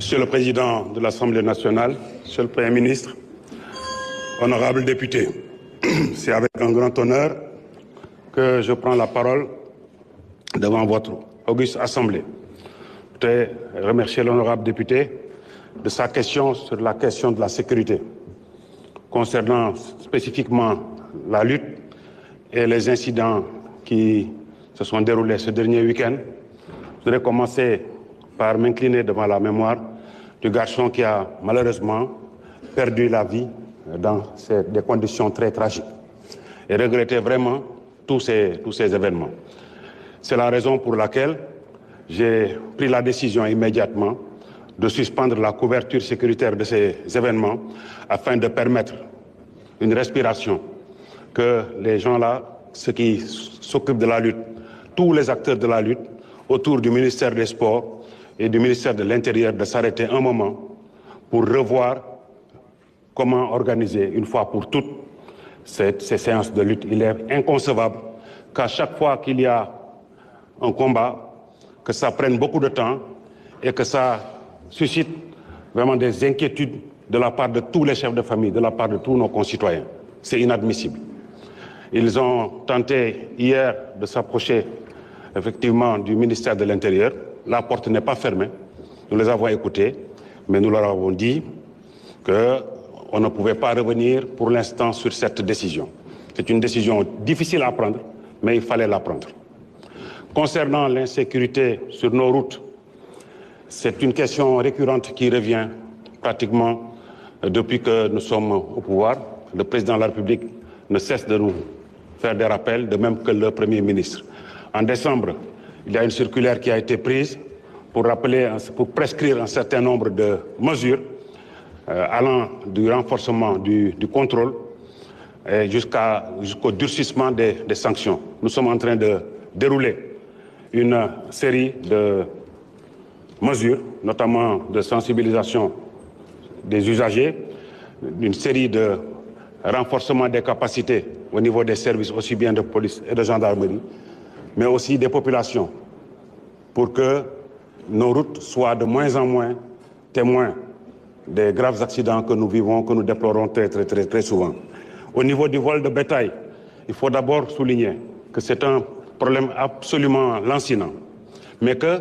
Monsieur le Président de l'Assemblée nationale, Monsieur le Premier ministre, honorables députés, c'est avec un grand honneur que je prends la parole devant votre auguste Assemblée. Je voudrais remercier l'honorable député de sa question sur la question de la sécurité. Concernant spécifiquement la lutte et les incidents qui se sont déroulés ce dernier week-end, je voudrais commencer par m'incliner devant la mémoire du garçon qui a malheureusement perdu la vie dans des conditions très tragiques et regretter vraiment tous ces événements. C'est la raison pour laquelle j'ai pris la décision immédiatement de suspendre la couverture sécuritaire de ces événements afin de permettre une respiration, que les gens-là, ceux qui s'occupent de la lutte, tous les acteurs de la lutte autour du ministère des Sports et du ministère de l'Intérieur, de s'arrêter un moment pour revoir comment organiser une fois pour toutes ces séances de lutte. Il est inconcevable qu'à chaque fois qu'il y a un combat, que ça prenne beaucoup de temps et que ça suscite vraiment des inquiétudes de la part de tous les chefs de famille, de la part de tous nos concitoyens. C'est inadmissible. Ils ont tenté hier de s'approcher effectivement du ministère de l'Intérieur. La porte n'est pas fermée. Nous les avons écoutés, mais nous leur avons dit qu'on ne pouvait pas revenir pour l'instant sur cette décision. C'est une décision difficile à prendre, mais il fallait la prendre. Concernant l'insécurité sur nos routes, c'est une question récurrente qui revient pratiquement depuis que nous sommes au pouvoir. Le président de la République ne cesse de nous faire des rappels, de même que le Premier ministre. En décembre, il y a une circulaire qui a été prise pour prescrire un certain nombre de mesures allant du renforcement du contrôle jusqu'au durcissement des sanctions. Nous sommes en train de dérouler une série de mesures, notamment de sensibilisation des usagers, une série de renforcement des capacités au niveau des services aussi bien de police et de gendarmerie, mais aussi des populations, pour que nos routes soient de moins en moins témoins des graves accidents que nous vivons, que nous déplorons très souvent. Au niveau du vol de bétail, il faut d'abord souligner que c'est un problème absolument lancinant, mais que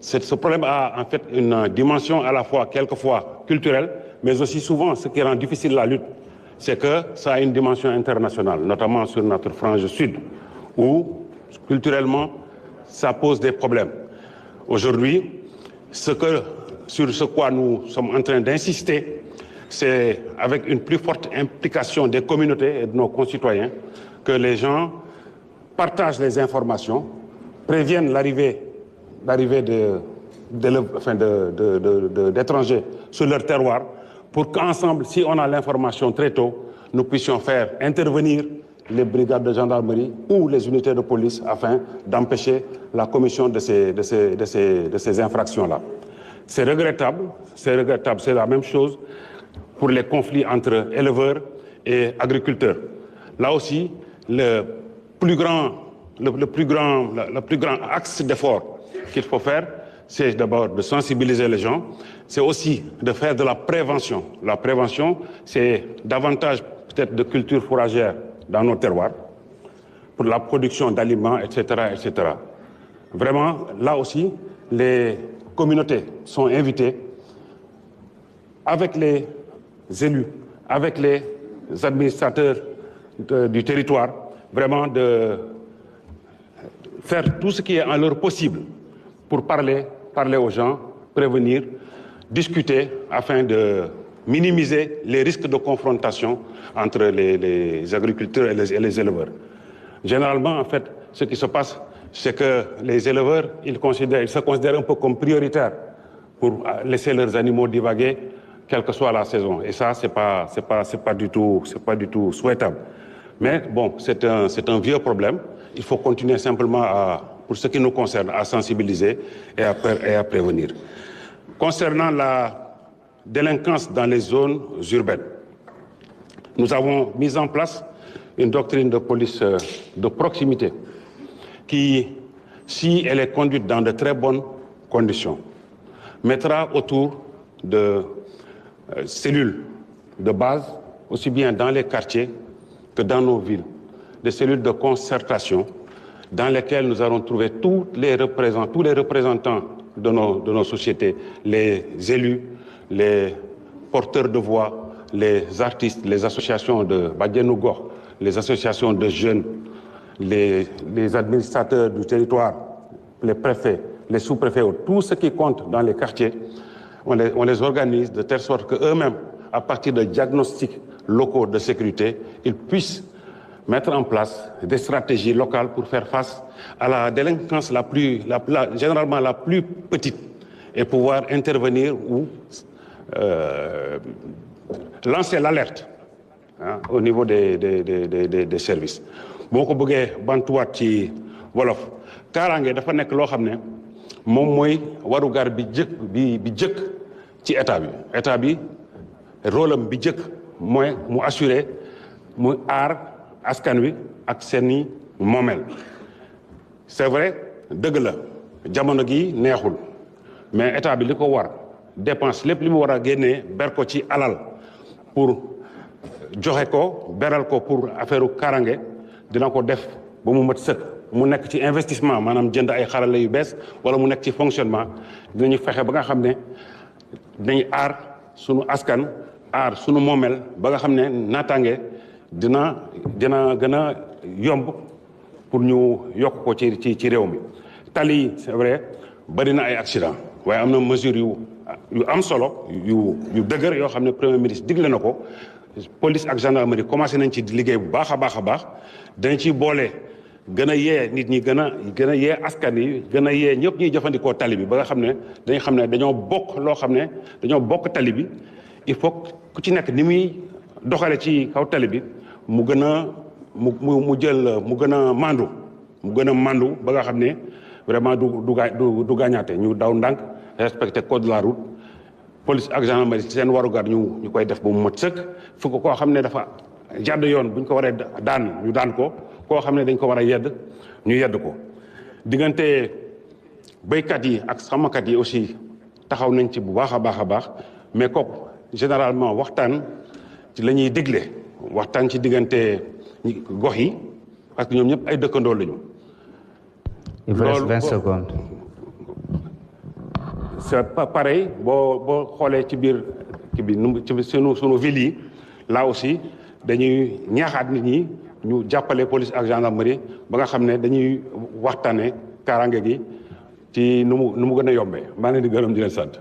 ce problème a en fait une dimension à la fois, quelquefois culturelle, mais aussi souvent, ce qui rend difficile la lutte, c'est que ça a une dimension internationale, notamment sur notre frange sud, où culturellement, ça pose des problèmes. Aujourd'hui, sur ce quoi nous sommes en train d'insister, c'est avec une plus forte implication des communautés et de nos concitoyens que les gens partagent les informations, préviennent l'arrivée d'étrangers sur leur terroir, pour qu'ensemble, si on a l'information très tôt, nous puissions faire intervenir les brigades de gendarmerie ou les unités de police afin d'empêcher la commission de ces infractions-là. C'est regrettable, c'est la même chose pour les conflits entre éleveurs et agriculteurs. Là aussi, le plus grand axe d'effort qu'il faut faire, c'est d'abord de sensibiliser les gens, c'est aussi de faire de la prévention. La prévention, c'est davantage peut-être de culture fourragère dans nos terroirs, pour la production d'aliments, etc., etc. Vraiment, là aussi, les communautés sont invitées, avec les élus, avec les administrateurs du territoire, vraiment de faire tout ce qui est en leur possible pour parler aux gens, prévenir, discuter afin de minimiser les risques de confrontation entre les agriculteurs et les éleveurs. Généralement, en fait, ce qui se passe, c'est que les éleveurs, ils se considèrent un peu comme prioritaires pour laisser leurs animaux divaguer, quelle que soit la saison. Et ça, c'est pas du tout souhaitable. Mais bon, c'est un vieux problème. Il faut continuer simplement pour ce qui nous concerne, à sensibiliser et à prévenir. Concernant la délinquance dans les zones urbaines, nous avons mis en place une doctrine de police de proximité qui, si elle est conduite dans de très bonnes conditions, mettra autour de cellules de base, aussi bien dans les quartiers que dans nos villes, des cellules de concertation dans lesquelles nous allons trouver tous les représentants de nos sociétés, les élus, les porteurs de voix, les artistes, les associations de Badianou Gox, les associations de jeunes, les administrateurs du territoire, les préfets, les sous-préfets, tout ce qui compte dans les quartiers, on les organise de telle sorte qu'eux-mêmes, à partir de diagnostics locaux de sécurité, ils puissent mettre en place des stratégies locales pour faire face à la délinquance généralement la plus petite et pouvoir intervenir ou lancer l'alerte au niveau des services. boo ko bëggee bantuwaat ci wolof kaaraange dafa nekk loo xam ne moom mooy warugar bi jëkk ci état bi rôle am bi jëkk mooy mu assurer mu aar askan wi ak seeni moomeel. C'est vrai dëgg la jamono gi neexul mais état bi li ko war dépense lépp li mu war a génnee ber ko ci alal pour joxe ko beral ko pour affaire kaaraange dina ko def ba mu mat sëkk mu nekk ci investissement maanaam jënd ay xarala yu bees wala mu nekk ci fonctionnement dinañu fexe ba nga xam ne dinañ aar sunu askan aar sunu moomeel ba nga xam ne naataange dina gën a yomb pour ñu yokk ko ci réew mi. tali yi c'est vrai bari na ay accident waaye am na mesure yu am solo yu dëgër yoo xam ne premier ministre digle na ko police ak gendarmerie commencé nañ ci liggéey bu baax a baax dañ ciy boole gën a yee nit ñi gën a yee askan yi gën a yee ñëpp ñuy jëfandikoo tali bi ba nga xam ne dañ xam ne dañoo bokk loo xam ne dañoo bokk tali bi il faut ku ci nekk ni muy doxale ci kaw tali bi mu gën a mu gën a mandu ba nga xam ne vraiment du gaañaate ñu daw ndànk respecter code de la route police ak gendarmerie ci seen warugar ñu koy def ba mu mat sëkk fu ko koo xam ne dafa jàdd yoon buñ ko waree daan ñu daan ko koo xam ne dañ ko war a yedd ñu yedd ko. diggante béykat yi ak sàmmkat yi aussi taxaw nañ ci bu baax a baax mais kooku généralement waxtaan ci la ñuy digle waxtaan ci diggante gox yi parce que ñoom ñëpp ay dëkkandoo lañu. Il vous reste 20 secondes. C'est pas pareil boo xoolee ci biir ci sunu ville yi là aussi dañuy ñaaxaat nit ñi ñu jàppale police ak gendarmerie ba nga xam ne dañuy waxtaane kaaraange gi ci nu mu gën a yombee maa ngi leen di gërëm di leen sant.